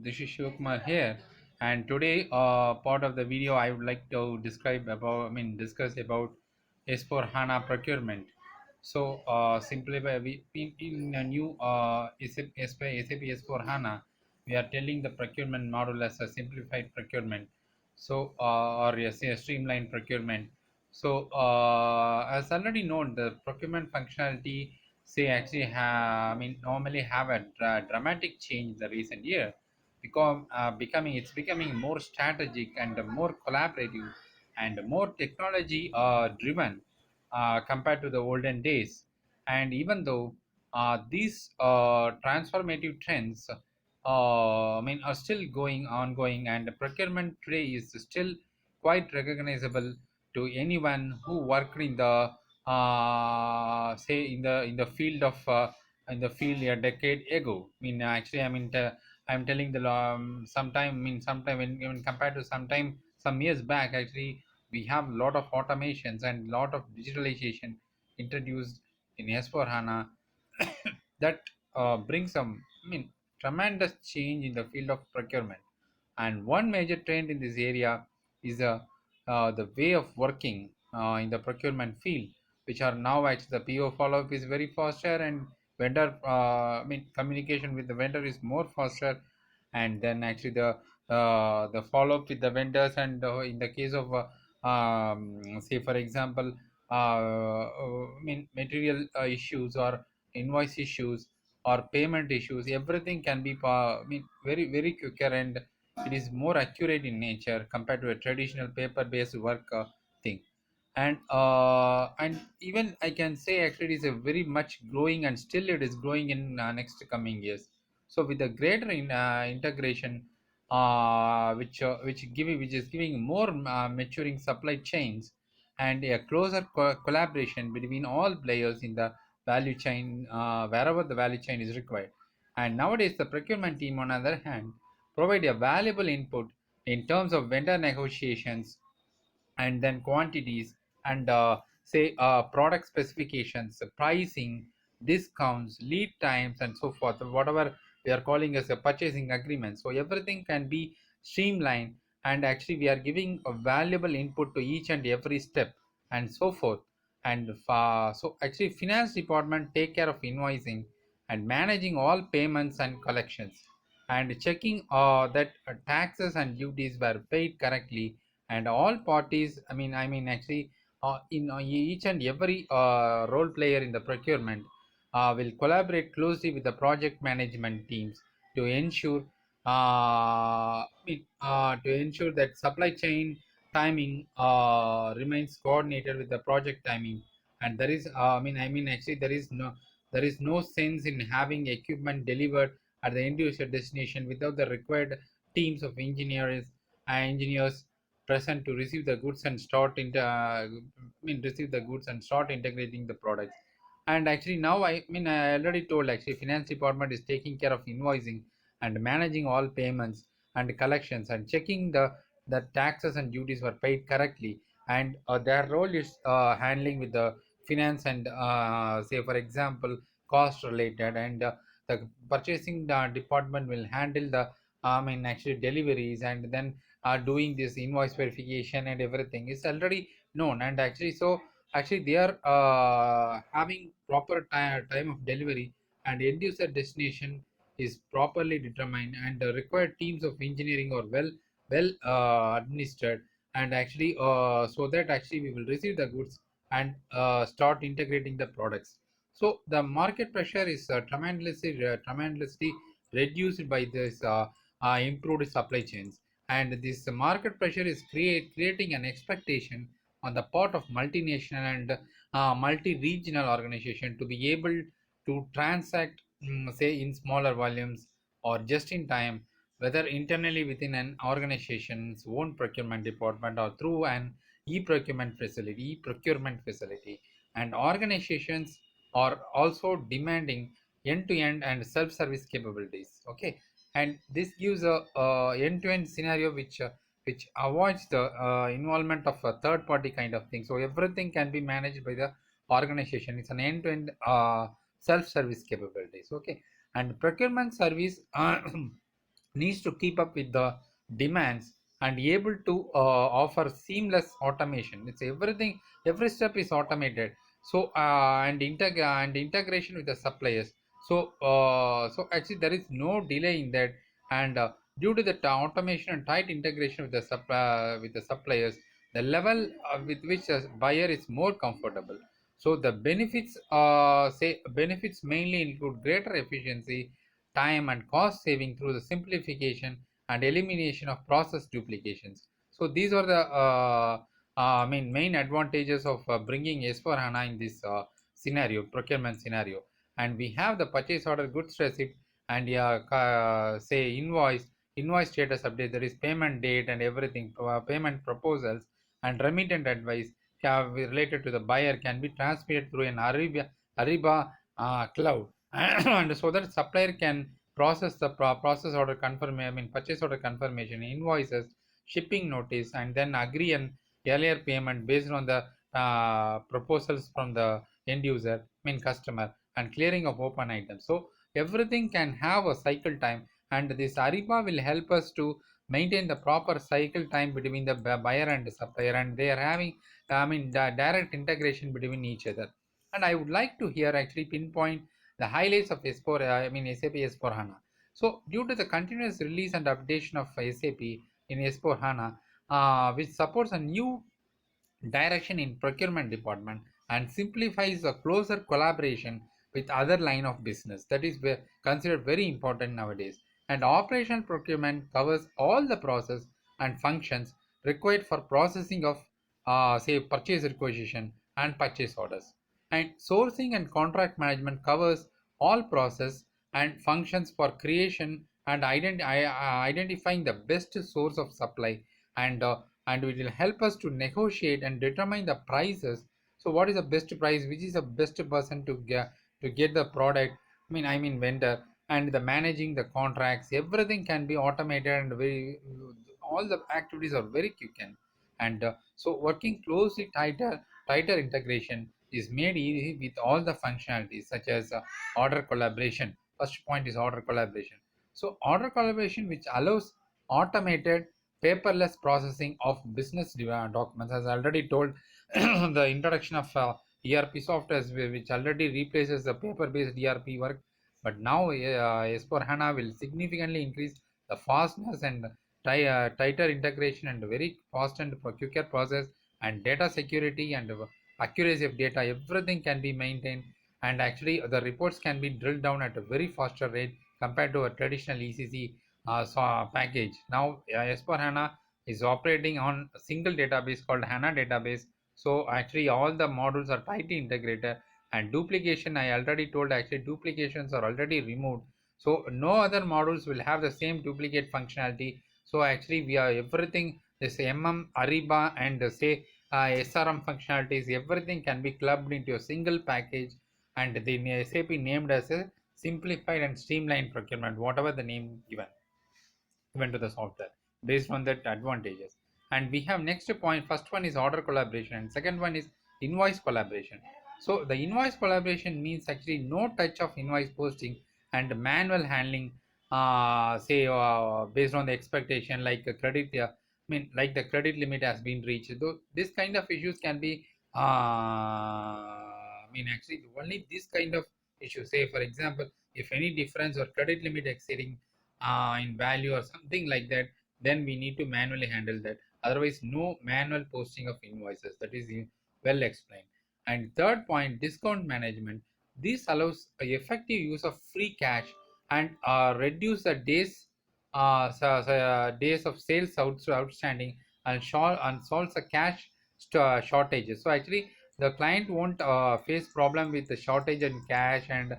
This is Shivakumar here, and today, part of the video, I would like to discuss about S4 HANA procurement. So, simply by in a new SAP S4 HANA, we are telling the procurement model as a simplified procurement. So, or yes, a streamlined procurement. So, as already known, the procurement functionality say actually normally have a dramatic change in the recent year, because it's becoming more strategic and more collaborative and more technology driven compared to the olden days. And even though these transformative trends are still ongoing, and procurement today is still quite recognizable to anyone who worked in the say in the field of in the field a decade ago. Actually, I'm telling the sometime sometime when compared to sometime some years back, actually we have a lot of automations and lot of digitalization introduced in S4 HANA that brings some tremendous change in the field of procurement. And one major trend in this area is the way of working in the procurement field, which are now actually the PO follow up is very faster, and vendor communication with the vendor is more faster. And then actually the follow up with the vendors, and in the case of say for example material issues or invoice issues or payment issues, everything can be very quicker, and it is more accurate in nature compared to a traditional paper based work thing. And even I can say actually it is a very much growing, and still it is growing in next coming years. So with the greater integration, which is giving more maturing supply chains and a closer collaboration between all players in the value chain, wherever the value chain is required. And nowadays the procurement team, on the other hand, provide a valuable input in terms of vendor negotiations, and then quantities, and say product specifications, pricing, discounts, lead times, and so forth, whatever we are calling as a purchasing agreement. So everything can be streamlined, and actually we are giving a valuable input to each and every step, and so forth. And so actually finance department take care of invoicing and managing all payments and collections, and checking that taxes and duties were paid correctly, and all parties, actually in each and every role player in the procurement will collaborate closely with the project management teams to ensure that supply chain timing remains coordinated with the project timing. And there is actually there is no sense in having equipment delivered at the end user destination without the required teams of engineers present to receive the goods and receive the goods and start integrating the products. And actually now I already told, actually finance department is taking care of invoicing and managing all payments and collections, and checking the taxes and duties were paid correctly. And their role is handling with the finance and say for example cost related, and the purchasing department will handle the actually deliveries, and then doing this invoice verification, and everything is already known. And actually so actually they are having proper time of delivery, and end user destination is properly determined, and the required teams of engineering are well administered. And actually so that actually we will receive the goods and start integrating the products. So the market pressure is tremendously reduced by this improved supply chains. And this market pressure is creating an expectation on the part of multinational and multi-regional organization to be able to transact, say in smaller volumes or just in time, whether internally within an organization's own procurement department or through an e-procurement facility. And organizations are also demanding end-to-end and self-service capabilities. Okay, and this gives a end-to-end scenario which avoids the involvement of a third party kind of thing. So everything can be managed by the organization. It's an end-to-end self-service capabilities. Okay, and procurement service needs to keep up with the demands and able to offer seamless automation. It's everything, every step is automated. So and integration with the suppliers. So actually there is no delay in that. And due to the automation and tight integration with the with the suppliers, the level with which a buyer is more comfortable. So the benefits, say benefits mainly include greater efficiency, time and cost saving through the simplification and elimination of process duplications. So these are the main advantages of bringing S4 HANA in this scenario, procurement scenario. And we have the purchase order, goods receipt, and say invoice status update. There is payment date and everything, payment proposals and remittance advice related to the buyer can be transmitted through an Ariba cloud. And so that supplier can process the process order confirmation, purchase order confirmation, invoices, shipping notice, and then agree an earlier payment based on the proposals from the end user, customer, and clearing of open items. So everything can have a cycle time, and this Ariba will help us to maintain the proper cycle time between the buyer and the supplier, and they are having direct integration between each other. And I would like to here actually pinpoint the highlights of S4, SAP S4 HANA. So due to the continuous release and updation of SAP in S4 HANA, which supports a new direction in procurement department and simplifies a closer collaboration with other line of business, that is considered very important nowadays. And operational procurement covers all the process and functions required for processing of say purchase requisition and purchase orders. And sourcing and contract management covers all process and functions for creation and identifying the best source of supply, and and it will help us to negotiate and determine the prices. So what is the best price, which is the best person to get the product, vendor, and the managing the contracts, everything can be automated and very, all the activities are very quick. And so working closely, tighter integration is made easy with all the functionalities such as order collaboration. First point is order collaboration. So order collaboration, which allows automated paperless processing of business documents, as I already told. The introduction of ERP software, which already replaces the paper-based ERP work, but now S4 HANA will significantly increase the fastness and tighter integration and very fast and quicker process, and data security and accuracy of data, everything can be maintained. And actually the reports can be drilled down at a very faster rate compared to a traditional ECC package. Now S4 HANA is operating on a single database called HANA database. So actually all the modules are tightly integrated, and duplication, I already told, actually duplications are already removed. So no other modules will have the same duplicate functionality. So actually we are everything, this Ariba, and say SRM functionalities, everything can be clubbed into a single package, and the SAP named as a simplified and streamlined procurement, whatever the name given to the software based on that advantages. And we have next point, first one is order collaboration and second one is invoice collaboration. So the invoice collaboration means actually no touch of invoice posting and manual handling, say based on the expectation, like a credit like the credit limit has been reached. Though this kind of issues can be actually only this kind of issue, say for example, if any difference or credit limit exceeding in value or something like that, then we need to manually handle that. Otherwise, no manual posting of invoices. That is well explained. And third point, discount management. This allows effective use of free cash and reduce the days of sales outstanding, and solves the cash shortages. So actually, the client won't face problem with the shortage in cash and